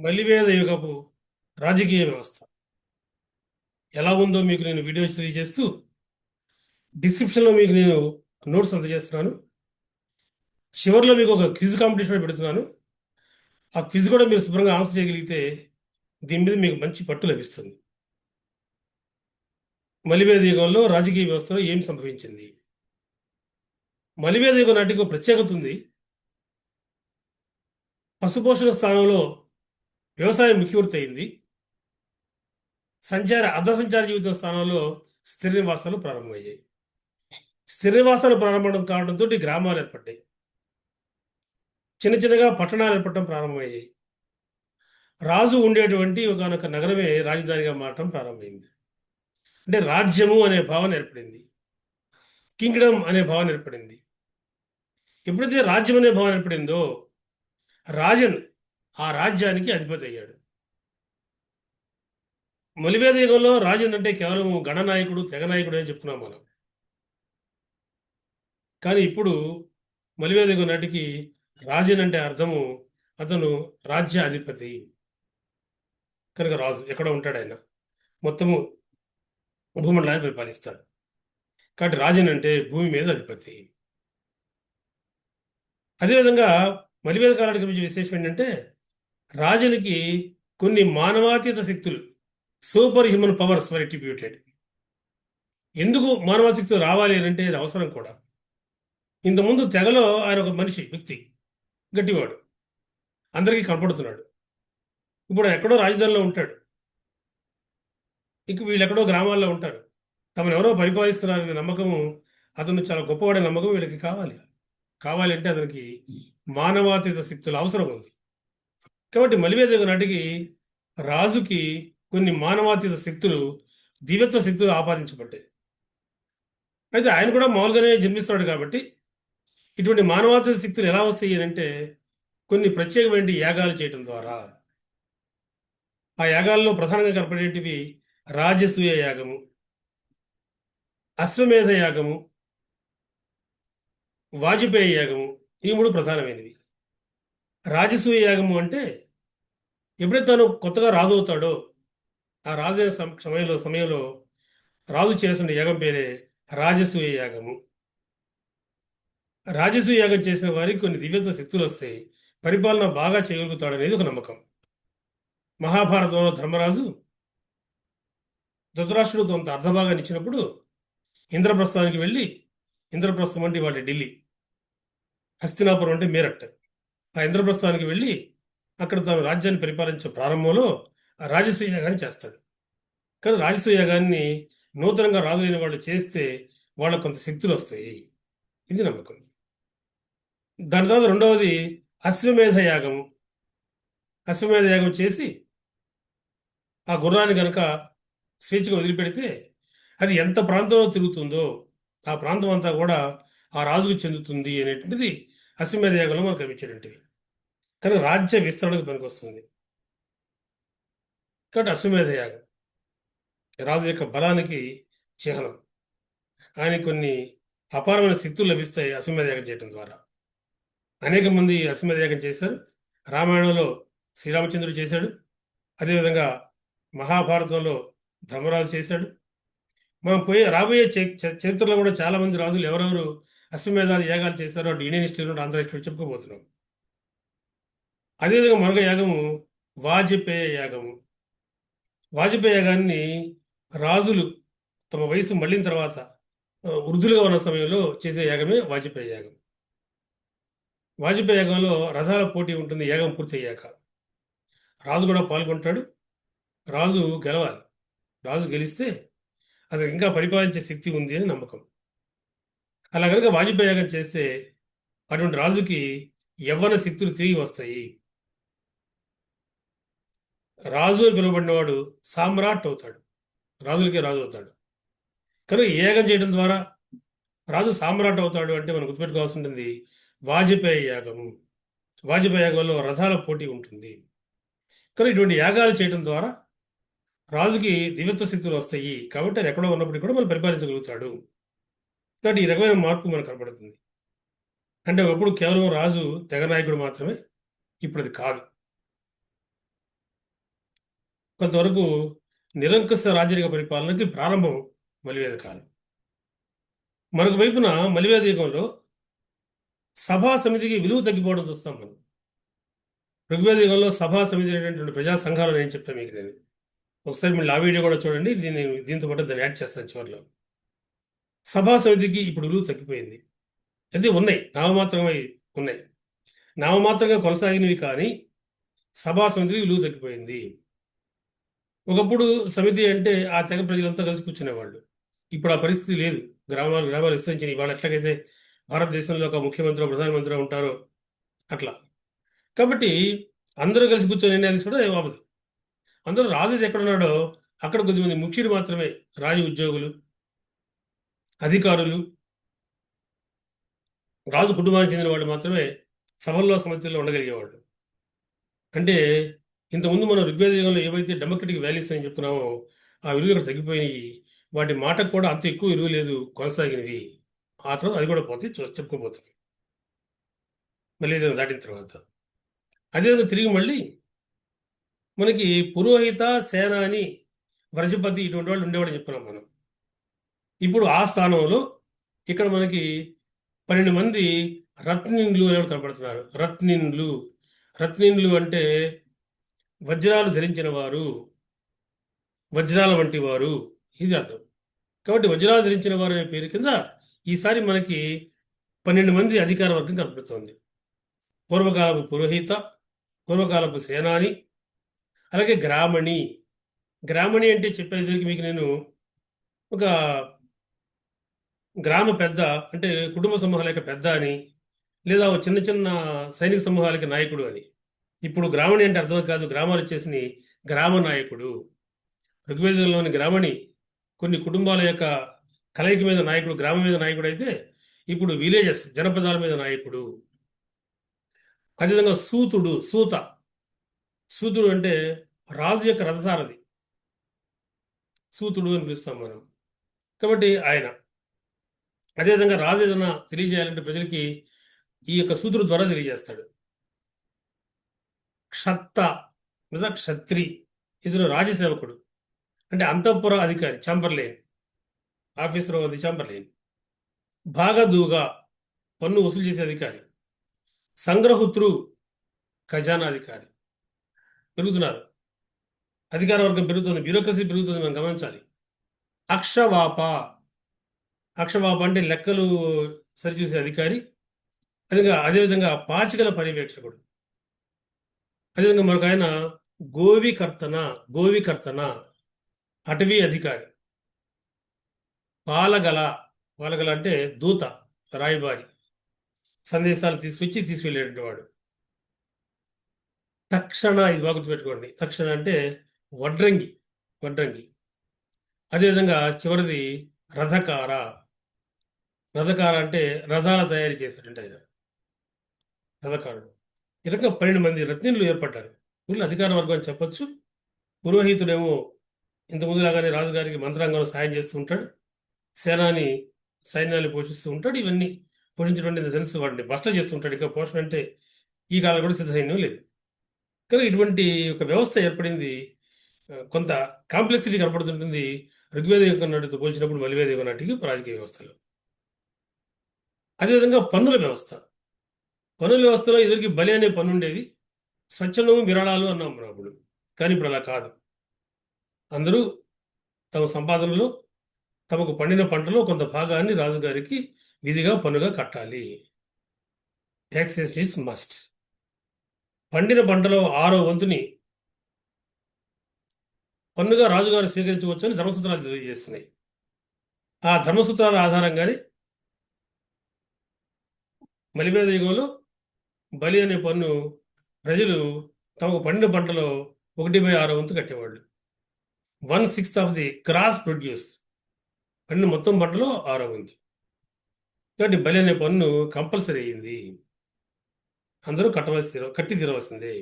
మలివేద యుగపు రాజకీయ వ్యవస్థ ఎలా ఉందో మీకు నేను వీడియో తెలియజేస్తూ డిస్క్రిప్షన్లో మీకు నేను నోట్స్ అందజేస్తున్నాను. చివరిలో మీకు ఒక క్విజ్ కాంపిటీషన్ పెడుతున్నాను. ఆ క్విజ్ కూడా మీరు శుభ్రంగా ఆన్సర్ చేయగలిగితే దీని మీద మీకు మంచి పట్టు లభిస్తుంది. మలివేద యుగంలో రాజకీయ వ్యవస్థలో ఏం సంభవించింది? మలివేద యుగం నాటికి ఒక ప్రత్యేకత ఉంది. పశుపోషణ స్థానంలో వ్యవసాయం ముఖ్యవృత్తి అయింది. అర్ధ సంచార జీవితం స్థానంలో స్థిర నివాసాలు ప్రారంభమయ్యాయి. స్థిర నివాసాలు ప్రారంభం కావడంతో గ్రామాలు ఏర్పడ్డాయి. చిన్న చిన్నగా పట్టణాలు ఏర్పడటం ప్రారంభమయ్యాయి. రాజు ఉండేటువంటి ఒకనొక నగరమే రాజధానిగా మారటం ప్రారంభమైంది. అంటే రాజ్యము అనే భావన ఏర్పడింది. కింగ్డమ్ అనే భావన ఏర్పడింది. ఎప్పుడైతే రాజ్యం అనే భావన ఏర్పడిందో రాజన్ ఆ రాజ్యానికి అధిపతి అయ్యాడు. మలివేద యుగంలో రాజన్ అంటే కేవలం గణనాయకుడు, తెగనాయకుడు అని చెప్పుకున్నాం మనం. కానీ ఇప్పుడు మలివేద యుగం నాటికి రాజన్ అంటే అర్థము అతను రాజ్య అధిపతి. కనుక రాజు ఎక్కడ ఉంటాడు, ఆయన మొత్తము భూమండలాన్ని పరిపాలిస్తాడు. కాబట్టి రాజన్ అంటే భూమి మీద అధిపతి. అదేవిధంగా మలివేద కాలానికి గురించి విశేషం ఏంటంటే రాజునికి కొన్ని మానవాతీత శక్తులు, సూపర్ హ్యూమన్ పవర్స్ వర్ అట్రిబ్యూటెడ్. ఎందుకు మానవ శక్తులు రావాలి అని అంటే అది అవసరం కూడా. ఇంతకుముందు తెగలో ఆయన ఒక మనిషి, వ్యక్తి, గట్టివాడు, అందరికీ కనపడుతున్నాడు. ఇప్పుడు ఎక్కడో రాజధానిలో ఉంటాడు, ఇంక వీళ్ళు ఎక్కడో గ్రామాల్లో ఉంటారు. తమను ఎవరో పరిపాలిస్తున్నారనే నమ్మకము, అతను చాలా గొప్పవాడనే నమ్మకం వీళ్ళకి కావాలి. కావాలంటే అతనికి మానవాతీత శక్తులు అవసరం ఉంది. కాబట్టి మలివేద నాటికి రాజుకి కొన్ని మానవాతీత శక్తులు, దివ్యత్వ శక్తులు ఆపాదించబడ్డాయి. అయితే ఆయన కూడా మామూలుగానే జన్మిస్తాడు కాబట్టి ఇటువంటి మానవాతీత శక్తులు ఎలా వస్తాయి అంటే కొన్ని ప్రత్యేకమైన యాగాలు చేయడం ద్వారా. ఆ యాగాల్లో ప్రధానంగా కనపడేటివి రాజసూయ యాగము, అశ్వమేధ యాగము, వాజపేయి యాగము. ఈ మూడు ప్రధానమైనవి. రాజసూయ యాగము అంటే ఎప్పుడైతే తను కొత్తగా రాజు అవుతాడో ఆ రాజు అయిన సమయంలో రాజు చేసిన యాగం పేరే రాజసూయ యాగము. రాజసూయ యాగం చేసిన వారికి కొన్ని దివ్యత్వ శక్తులు వస్తాయి, పరిపాలన బాగా చేయగలుగుతాడు అనేది ఒక నమ్మకం. మహాభారతంలో ధర్మరాజు ధృతరాష్ట్రుడు కొంత అర్ధభాగాన్ని ఇచ్చినప్పుడు ఇంద్రప్రస్థానికి వెళ్ళి, ఇంద్రప్రస్థం అంటే వాళ్ళ ఢిల్లీ, హస్తినాపురం అంటే మేరట్, ఆ ఇంద్రప్రస్థానికి వెళ్ళి అక్కడ తాను రాజ్యాన్ని పరిపాలించే ప్రారంభంలో ఆ రాజసూయ యాగాన్ని చేస్తాడు. కానీ రాజసూయ యాగాన్ని నూతనంగా రాజులైన వాళ్ళు చేస్తే వాళ్ళకు కొంత శక్తులు వస్తాయి, ఇది నమ్మకం. దాని తర్వాత రెండవది అశ్వమేధ యాగము. అశ్వమేధ యాగం చేసి ఆ గుర్రాన్ని కనుక స్వేచ్ఛగా వదిలిపెడితే అది ఎంత ప్రాంతంలో తిరుగుతుందో ఆ ప్రాంతం అంతా కూడా ఆ రాజుకు చెందుతుంది అనేటువంటిది అశ్వమేధ యాగంలో మనకు కనిపించేటువంటివి. కానీ రాజ్య విస్తరణకు పనికొస్తుంది. కాబట్టి అశ్వమేధ యాగం రాజు యొక్క బలానికి చిహ్నం. ఆయన కొన్ని అపారమైన శక్తులు లభిస్తాయి అశ్వమేధ యాగం చేయడం ద్వారా. అనేక మంది అశ్వమేధ యాగం చేశారు. రామాయణంలో శ్రీరామచంద్రుడు చేశాడు. అదేవిధంగా మహాభారతంలో ధర్మరాజు చేశాడు. మనం రాబోయే చరిత్రలో కూడా చాలా మంది రాజులు ఎవరెవరు అశ్వమేధాలు యాగాలు చేశారో అటు ఇండియన్ హిస్టరీ, ఆంధ్ర హిస్టరీ చెప్పుకోబోతున్నాం. అదేవిధంగా మరొక యాగము వాజపేయ యాగము. వాజపేయ యాగాన్ని రాజులు తమ వయసు మళ్ళిన తర్వాత వృద్ధులుగా ఉన్న సమయంలో చేసే యాగమే వాజపేయ యాగం. వాజపేయ యాగంలో రథాల పోటీ ఉంటుంది. యాగం పూర్తయ్యాక రాజు కూడా పాల్గొంటాడు. రాజు గెలవాలి. రాజు గెలిస్తే అతనికి ఇంకా పరిపాలించే శక్తి ఉంది అని నమ్మకం. అలా కనుక వాజపేయి యాగం చేస్తే అటువంటి రాజుకి యవ్వన శక్తులు తిరిగి వస్తాయి. రాజు అని పిలువబడినవాడు సామ్రాట్ అవుతాడు, రాజులకే రాజు అవుతాడు. కనుక యాగం చేయడం ద్వారా రాజు సామ్రాట్ అవుతాడు అంటే మనం గుర్తుపెట్టుకోవాల్సి ఉంటుంది వాజపేయి యాగము. వాజపేయి యాగంలో రథాల పోటీ ఉంటుంది. కానీ ఇటువంటి యాగాలు చేయడం ద్వారా రాజుకి దివ్యత్వ శక్తులు వస్తాయి. కాబట్టి ఆయన ఎక్కడో ఉన్నప్పటికీ కూడా మనం పరిపాలించగలుగుతాడు. కాబట్టి ఈ రకమైన మార్పు మనకు కనపడుతుంది. అంటే ఒకప్పుడు కేవలం రాజు తెగ నాయకుడు మాత్రమే, ఇప్పుడు అది కాదు. కొంతవరకు నిరంకుశ రాజరిక పరిపాలనకి ప్రారంభం మలివేద కాలం. మరొక వైపున మలివేద యుగంలో సభా సమితికి విలువ తగ్గిపోవడం చూస్తాం మనం. ఋగ్వేద యుగంలో సభా సమితి అనేటువంటి ప్రజా సంఘాలు నేను చెప్పాను మీకు. నేను ఒకసారి మళ్ళీ ఆ వీడియో కూడా చూడండి, దీంతో పాటు దాన్ని యాడ్ చేస్తాను చివరిలో. సభా సమితికి ఇప్పుడు విలువ తగ్గిపోయింది. అయితే ఉన్నాయి, నామమాత్రమై ఉన్నాయి, నామమాత్రంగా కొనసాగినవి, కానీ సభా సమితికి విలువ తగ్గిపోయింది. ఒకప్పుడు సమితి అంటే ఆ తెగ ప్రజలంతా కలిసి కూర్చునేవాళ్ళు. ఇప్పుడు ఆ పరిస్థితి లేదు. గ్రామాలు గ్రామాలు విస్తరించినాయి. వాళ్ళు ఎట్లాగైతే భారతదేశంలో ఒక ముఖ్యమంత్రి ప్రధానమంత్రి ఉంటారో అట్లా. కాబట్టి అందరూ కలిసి కూర్చొని నిర్ణయాలు తీసుకోవడం ఏం అవ్వదు. అందరూ రాజు ఎక్కడున్నాడో అక్కడ కొద్దిమంది ముఖ్యులు మాత్రమే, రాజు ఉద్యోగులు, అధికారులు, రాజు కుటుంబానికి చెందిన వాళ్ళు మాత్రమే సభల్లో సమితిలో ఉండగలిగేవాళ్ళు. అంటే ఇంతకుముందు మనం ఋగ్వేద యుగంలో ఏవైతే డెమోక్రటిక్ వాల్యూస్ అని చెప్పుకున్నామో ఆ విలువ ఇక్కడ తగ్గిపోయినాయి. వాటి మాటకు కూడా అంత ఎక్కువ విలువ లేదు, కొనసాగినవి. ఆ తర్వాత అది కూడా పోతే చెప్పుకోబోతుంది మళ్ళీ ఏదైనా దాటిన తర్వాత. అదేవిధంగా తిరిగి మళ్ళీ మనకి పురోహిత, సేనాని, వ్రజపతి ఇటువంటి వాళ్ళు ఉండేవాళ్ళు చెప్పుకున్నాం మనం. ఇప్పుడు ఆ స్థానంలో ఇక్కడ మనకి 12 మంది రత్నిన్లు అనేవాళ్ళు కనపడుతున్నారు. రత్నిన్లు, రత్నిన్లు అంటే వజ్రాలు ధరించిన వారు, వజ్రాల వంటి వారు, ఇది అర్థం. కాబట్టి వజ్రాలు ధరించిన వారు అనే పేరు కింద ఈసారి మనకి 12 మంది అధికార వర్గం కనపడుతోంది. పూర్వకాలపు పురోహిత, పూర్వకాలపు సేనాని, అలాగే గ్రామణి. గ్రామణి అంటే చెప్పేదానికి మీకు నేను ఒక గ్రామ పెద్ద అంటే కుటుంబ సమూహాల యొక్క పెద్ద అని, లేదా ఒక చిన్న చిన్న సైనిక సమూహాలకి నాయకుడు అని. ఇప్పుడు గ్రామణి అంటే అర్థం కాదు, గ్రామాలు వచ్చేసి గ్రామ నాయకుడు. ఋగ్వేదంలోని గ్రామణి కొన్ని కుటుంబాల యొక్క కలయిక మీద నాయకుడు, గ్రామం మీద నాయకుడు అయితే ఇప్పుడు విలేజెస్, జనపదాల మీద నాయకుడు. అదేవిధంగా సూతుడు, సూతుడు అంటే రాజు యొక్క రథసారథి, సూతుడు అని పిలుస్తాం మనం. కాబట్టి ఆయన. అదేవిధంగా రాజు ఏదైనా తెలియజేయాలంటే ప్రజలకి ఈ యొక్క సూతుడు ద్వారా తెలియజేస్తాడు. క్షత్త లేదా క్షత్రి, ఇతను రాజసేవకుడు అంటే అంతఃపుర అధికారి, చాంబర్లేన్, ఆఫీసర్ అది చాంబర్లేన్. భాగదూగా, పన్ను వసూలు చేసే అధికారి. సంగ్రహుత్రు, ఖజానా అధికారి. పెరుగుతున్నారు, అధికార వర్గం పెరుగుతుంది, బ్యూరోక్రసీ పెరుగుతుంది, మనం గమనించాలి. అక్షవాప, అక్షవాప అంటే లెక్కలు సరిచూసే అధికారి. అదేవిధంగా పాచికల పర్యవేక్షకుడు. అదేవిధంగా మరొక ఆయన గోవికర్తన, అటవీ అధికారి. పాలగల అంటే దూత, రాయబారి, సందేశాలు తీసుకెళ్ళేటువంటి వాడు. తక్షణ, ఇది బాగా గుర్తుపెట్టుకోండి, తక్షణ అంటే వడ్రంగి. అదేవిధంగా చివరిది రథకార అంటే రథాల తయారీ చేసేటువంటి ఆయన రథకారుడు. ఈ రకంగా 12 మంది రత్నిన్లు ఏర్పడ్డారు. వీళ్ళు అధికార వర్గం అని చెప్పొచ్చు. పురోహితుడేమో ఇంతకుముందులాగానే రాజుగారికి మంత్రాంగంలో సాయం చేస్తూ ఉంటాడు. సేనాని సైన్యాన్ని పోషిస్తూ ఉంటాడు. ఇవన్నీ పోషించడం ఇన్ ద సెన్స్ వాటిని బస్ట చేస్తూ ఉంటాడు. ఇక పోషణ అంటే ఈ కాలం కూడా సిద్ధ సైన్యం లేదు. కానీ ఇటువంటి ఒక వ్యవస్థ ఏర్పడింది. కొంత కాంప్లెక్సిటీ కనపడుతుంటుంది ఋగ్వేద యుగం నాటితో పోల్చినప్పుడు మలివేద యుగం నాటికి రాజకీయ వ్యవస్థలో. అదేవిధంగా పన్నుల వ్యవస్థలో ఎదురికి బలి అనే పన్ను ఉండేది. స్వచ్ఛందము, విరాళాలు అన్నాం మనం అప్పుడు. కానీ ఇప్పుడు అలా కాదు. అందరూ తమ సంపాదనలో తమకు పండిన పంటలో కొంత భాగాన్ని రాజుగారికి విధిగా పన్నుగా కట్టాలి. Taxation is must. పండిన పంటలో 6వ వంతుని పన్నుగా రాజుగారు స్వీకరించవచ్చని ధర్మసూత్రాలు తెలియజేస్తున్నాయి. ఆ ధర్మసూత్రాల ఆధారంగానే మలివేద యుగంలో బలి అనే పన్ను ప్రజలు తమకు పండిన పంటలో 1/6 వంతు కట్టేవాళ్ళు. 1/6 ఆఫ్ ది క్రాస్ ప్రొడ్యూస్, పండిన మొత్తం పంటలో 6వ వంతు. కాబట్టి బలి అనే పన్ను కంపల్సరీ అయ్యింది, అందరూ కట్టి తీరవలసిందే.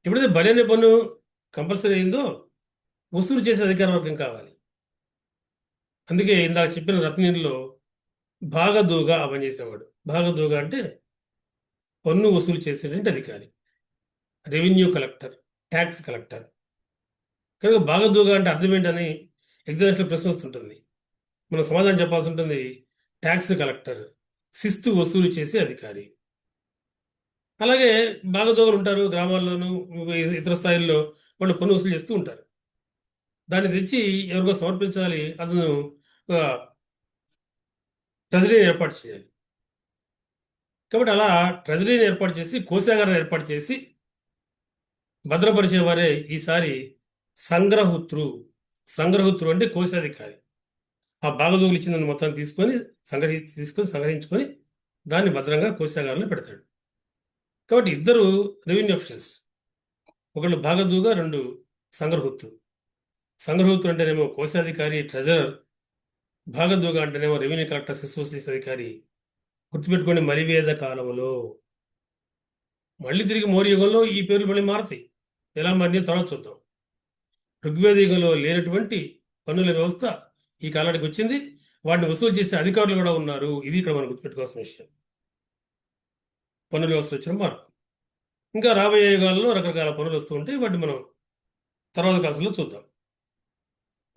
ఎప్పుడైతే బలి అనే పన్ను కంపల్సరీ అయిందో వసూలు చేసే అధికార వర్గం కావాలి. అందుకే ఇందాక చెప్పిన రత్నీల్లో భాగదూగా పనిచేసేవాడు. భాగదూగా అంటే పన్ను వసూలు చేసేటువంటి అధికారి, రెవెన్యూ కలెక్టర్, ట్యాక్స్ కలెక్టర్. కనుక భాగదూగా అంటే అర్థం ఏంటని ఎగ్జామినేషన్ ప్రశ్న వస్తుంటుంది. మనం సమాధానం చెప్పాల్సి ఉంటుంది. ట్యాక్స్ కలెక్టర్, శిస్తు వసూలు చేసే అధికారి. అలాగే భాగదోగులు ఉంటారు గ్రామాల్లోనూ, ఇతర స్థాయిల్లో వాళ్ళు పన్ను వసూలు చేస్తూ ఉంటారు. దాన్ని తెచ్చి ఎవరికో సమర్పించాలి. అతను ఒక ట్రెజరీని ఏర్పాటు చేయాలి. కాబట్టి అలా ట్రెజరీని ఏర్పాటు చేసి, కోశాగారాన్ని ఏర్పాటు చేసి భద్రపరిచేవారే ఈసారి సంగ్రహుత్రు. సంగ్రహుత్రు అంటే కోశాధికారి. ఆ భాగదోగులు ఇచ్చిన మొత్తాన్ని తీసుకొని సంగ్రహించుకొని దాన్ని భద్రంగా కోశాగారంలో పెడతాడు. కాబట్టి ఇద్దరు రెవెన్యూ అఫీషియల్స్, ఒకళ్ళు భాగదూగా, రెండు సంగ్రహుత్రు. సంగ్రహుత్రు అంటేనేమో కోశాధికారి, ట్రెజరర్. భాగదూగా అంటేనేమో రెవెన్యూ కలెక్టర్, శిశు అధికారి. గుర్తుపెట్టుకోండి, మలివేద కాలంలో. మళ్ళీ తిరిగి మౌర్య యుగంలో ఈ పేర్లు మళ్ళీ మారతాయి. ఎలా మారినాయో తర్వాత చూద్దాం. ఋగ్వేద యుగంలో లేనటువంటి పన్నుల వ్యవస్థ ఈ కాలానికి వచ్చింది. వాటిని వసూలు చేసే అధికారులు కూడా ఉన్నారు. ఇది ఇక్కడ మనం గుర్తుపెట్టుకోవాల్సిన విషయం. పన్నుల వ్యవస్థ వచ్చిన మార్పు. ఇంకా రాబోయే యుగాల్లో రకరకాల పనులు వస్తూ ఉంటాయి. వాటిని మనం తర్వాత క్లాసులో చూద్దాం.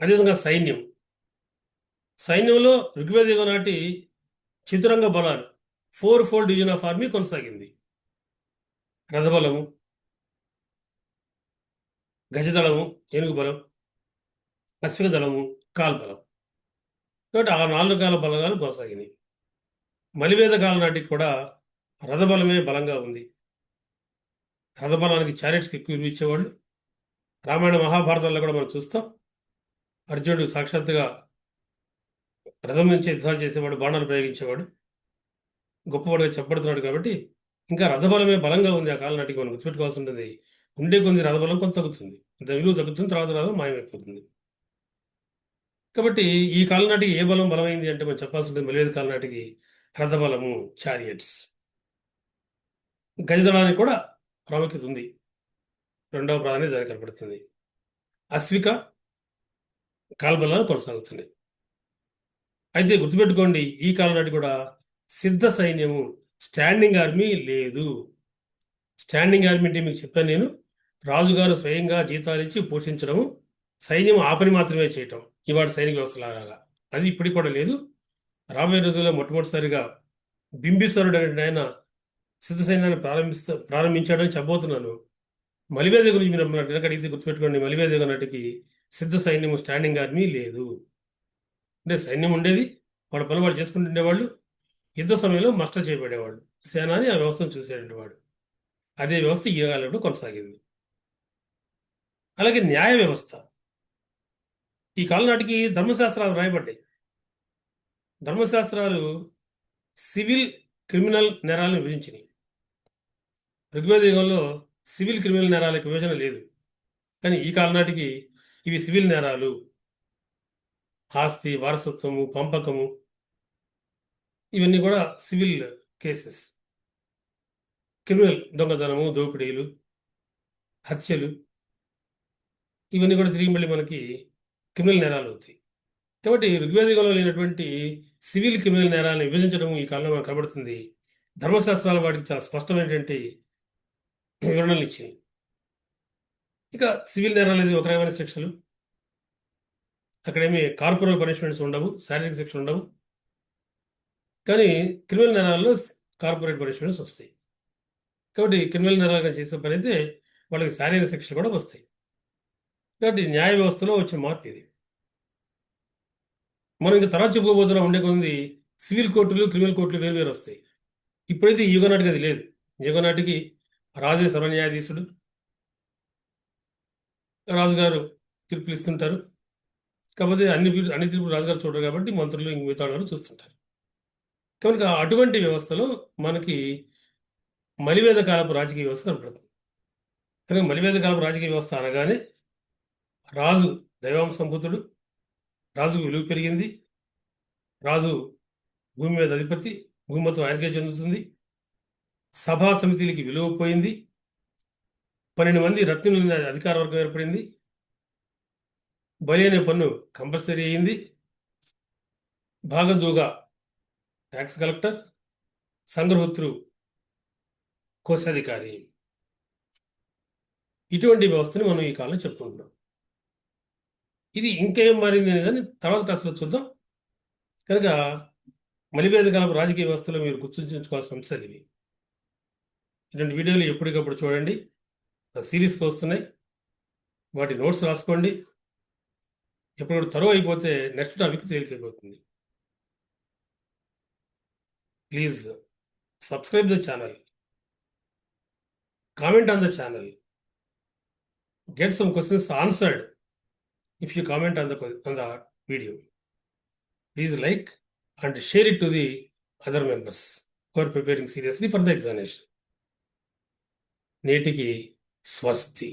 అదేవిధంగా సైన్యం. సైన్యంలో ఋగ్వేద యుగం నాటి చతురంగ బలాలు, 4-fold డివిజన్ ఆఫ్ ఆర్మీ కొనసాగింది. రథబలము, గజదళము, ఏనుగు బలం, అశ్విక దళము, కాల్బలం. కాబట్టి ఆ 4 రకాల బలగాలు కొనసాగినాయి. మలివేద కాలం నాటికి కూడా రథబలమే బలంగా ఉంది. రథబలానికి చారెట్స్కి ఎక్కువ విలువ ఇచ్చేవాళ్ళు. రామాయణ మహాభారతాల్లో కూడా మనం చూస్తాం. అర్జునుడు సాక్షాత్తుగా రథం నుంచి యుద్ధాలు చేసేవాడు, బాణాలు ప్రయోగించేవాడు, గొప్పవాడుగా చెప్పబడుతున్నాడు. కాబట్టి ఇంకా రథబలమే బలంగా ఉంది ఆ కాలం నాటికి. మనం గుర్తుపెట్టుకోవాల్సి ఉంటుంది. ఉండే కొద్ది రథబలం కొంత తగ్గుతుంది, దాని విలువ తగ్గుతుంది, తర్వాత రథం మాయమైపోతుంది. కాబట్టి ఈ కాలం నాటికి ఏ బలం బలమైంది అంటే మనం చెప్పాల్సి ఉంటుంది. మలివేద కాలం నాటికి రథబలము, చారియట్స్. గజదళానికి కూడా ప్రాముఖ్యత ఉంది. రెండవ ప్రాధాన్యత దానికి కనపడుతుంది. అశ్విక, కాల్బలాలు కొనసాగుతున్నాయి. అయితే గుర్తుపెట్టుకోండి, ఈ కాలం నాటి కూడా సిద్ధ సైన్యము, స్టాండింగ్ ఆర్మీ లేదు. స్టాండింగ్ ఆర్మీ అంటే మీకు చెప్పాను నేను, రాజుగారు స్వయంగా జీతాలిచ్చి పోషించడము, సైన్యం ఆ పని మాత్రమే చేయటం. ఇవాళ సైనిక వ్యవస్థలాగా అది ఇప్పటికి కూడా లేదు. రాబోయే రోజుల్లో మొట్టమొదటిసారిగా బింబిసారుడు అనే ఆయన సిద్ధ సైన్యాన్ని ప్రారంభించాడని చెప్పబోతున్నాను. మలివేద గురించి మీరు వెనక అడిగితే గుర్తుపెట్టుకోండి, మలివేద నాటికి సిద్ధ సైన్యము, స్టాండింగ్ ఆర్మీ లేదు. అంటే సైన్యం ఉండేది, వాళ్ళ పనులు వాళ్ళు చేసుకుంటుండేవాళ్ళు. యుద్ధ సమయంలో మస్టర్ చేయబడేవాళ్ళు. సేనాని ఆ వ్యవస్థను చూసేటువంటి వాడు. అదే వ్యవస్థ ఈ కాలంలో కొనసాగింది. అలాగే న్యాయ వ్యవస్థ. ఈ కాలం నాటికి ధర్మశాస్త్రాలు రాయబడ్డాయి. ధర్మశాస్త్రాలు సివిల్, క్రిమినల్ నేరాలను విభజించినాయి. ఋగ్వేద యుగంలో సివిల్, క్రిమినల్ నేరాలకు విభజన లేదు. కానీ ఈ కాలం నాటికి ఇవి సివిల్ నేరాలు. ఆస్తి, వారసత్వము, పంపకము, ఇవన్నీ కూడా సివిల్ కేసెస్. క్రిమినల్, దొంగతనము, దోపిడీలు, హత్యలు, ఇవన్నీ కూడా తిరిగి మళ్ళీ మనకి క్రిమినల్ నేరాలు అవుతాయి. కాబట్టి ఋగ్వేద యుగంలో లేనటువంటి సివిల్, క్రిమినల్ నేరాలను విభజించడం ఈ కాలంలో మనకు కనబడుతుంది. ధర్మశాస్త్రాల వాటికి చాలా స్పష్టమైనటువంటి వివరణలు ఇచ్చినాయి. ఇక సివిల్ నేరాలు అనేది ఒక రకమైన శిక్షలు. అక్కడేమి కార్పొరల్ పనిష్మెంట్స్ ఉండవు, శారీరక శిక్షలు ఉండవు. కానీ క్రిమినల్ నేరాల్లో కార్పొరేట్ పనిష్మెంట్స్ వస్తాయి. కాబట్టి క్రిమినల్ నేరాలుగా చేసే పని అయితే వాళ్ళకి శారీరక శిక్షలు కూడా వస్తాయి. కాబట్టి న్యాయ వ్యవస్థలో వచ్చిన మార్పు ఇది. మనం ఇంకా తర్వాత చెప్పుకోబోతున్నా ఉండే కొంది సివిల్ కోర్టులు, క్రిమినల్ కోర్టులు వేరు వేరు వస్తాయి. ఇప్పుడైతే ఈ యుగ నాటికి అది లేదు. యుగ నాటికి రాజే సర్వన్యాయాధీశుడు, రాజుగారు తీర్పులు ఇస్తుంటారు. కాకపోతే అన్ని తీర్పులు రాజుగారు చూడరు కాబట్టి మంత్రులు ఇంక మిగతా గారు చూస్తుంటారు. కనుక అటువంటి వ్యవస్థలో మనకి మలివేద కాలపు రాజకీయ వ్యవస్థ కనపడుతుంది. కనుక మలివేద కాలపు రాజకీయ వ్యవస్థ అనగానే రాజు దైవాంశంభూతుడు, రాజుకు విలువ పెరిగింది, రాజు భూమి మీద అధిపతి, భూమి మొత్తం ఆయనకే చెందుతుంది, సభా సమితిలకి విలువ పోయింది, 12 మంది రత్నుల అధికార వర్గం ఏర్పడింది, బలి అనే పన్ను కంపల్సరీ అయింది, భాగదూగా ట్యాక్స్ కలెక్టర్, సంగ్రహుత్రు కోశాధికారి. ఇటువంటి వ్యవస్థని మనం ఈ కాలంలో చెప్పుకుంటున్నాం. ఇది ఇంకేం మారింది అనేది తర్వాత క్లాస్లో చూద్దాం. కనుక మలివేద కాలపు రాజకీయ వ్యవస్థలో మీరు గుర్తుంచుకోవాల్సిన అంశాలు ఇవి. ఇటువంటి వీడియోలు ఎప్పటికప్పుడు చూడండి. సిరీస్కి వస్తున్నాయి, వాటి నోట్స్ రాసుకోండి. ఎప్పుడు తరువు అయిపోతే నెక్స్ట్ టాపిక్ తేలికైపోతుంది. Please subscribe the channel, comment on the channel, get some questions answered if you comment on the video. Please like and share it to the other members who are preparing seriously for the examination. నేటికి స్వస్తి.